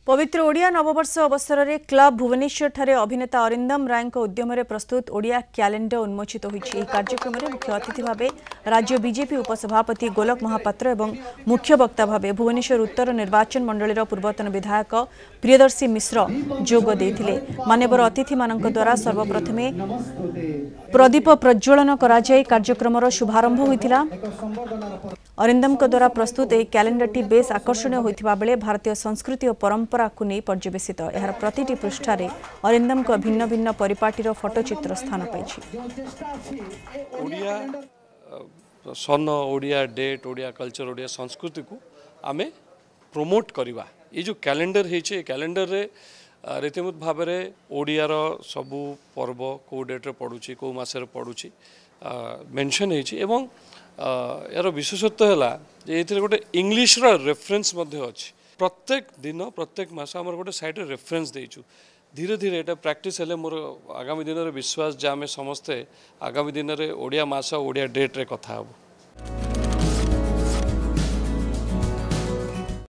पवित्र ओडिया नववर्ष अवसर में क्लब भुवनेश्वर ठारे अभिनेता अरिंदम राय उद्यम प्रस्तुत ओडिया क्यालेंडर उन्मोचित होती। कार्यक्रम में मुख्य अतिथि भाव राज्य बीजेपी उपसभापति गोलक महापात्र और मुख्य वक्ता भाव भुवनेश्वर उत्तर निर्वाचन मंडलीर पूर्वतन विधायक प्रियदर्शी मिश्र जोग देथिले। मान्यवर अतिथि मानक द्वारा सर्वप्रथमे प्रदीप प्रज्वलन कराई कार्यक्रम शुभारंभ होइथिला। अरिंदम द्वारा प्रस्तुत यह क्यालेंडरटी बेस आकर्षणीय होइथिबा बेले भारतीय संस्कृति और परंपरा को नहीं पर्यवेसित। यार प्रतिटी पृष्ठारे अरिंदम को भिन्न भिन्न परिपाटीर फोटोचित्र स्थान पाइछि। ओडिया सन, ओडिया डेट, ओडिया कल्चर, ओडिया संस्कृति को आमे प्रमोट करवा। ये जो कैलेंडर है कैलेंडर रे रीतिमत भाव में ओडियार सबू पर्व कौ डेट्रे पड़ुची कौ मसरे पड़ुची मेंशन है। यार विशेषत्व है ये गोटे इंग्लिश रेफरेंस अच्छी। प्रत्येक दिन प्रत्येक मास आम गोटे साइड रेफरेंस देचु। धीरे धीरे ये प्रैक्टिस है मोर आगामी दिन में विश्वास जे आम समस्ते आगामी दिन में ओडिया मास ओडिया डेट्रे कथा हबो।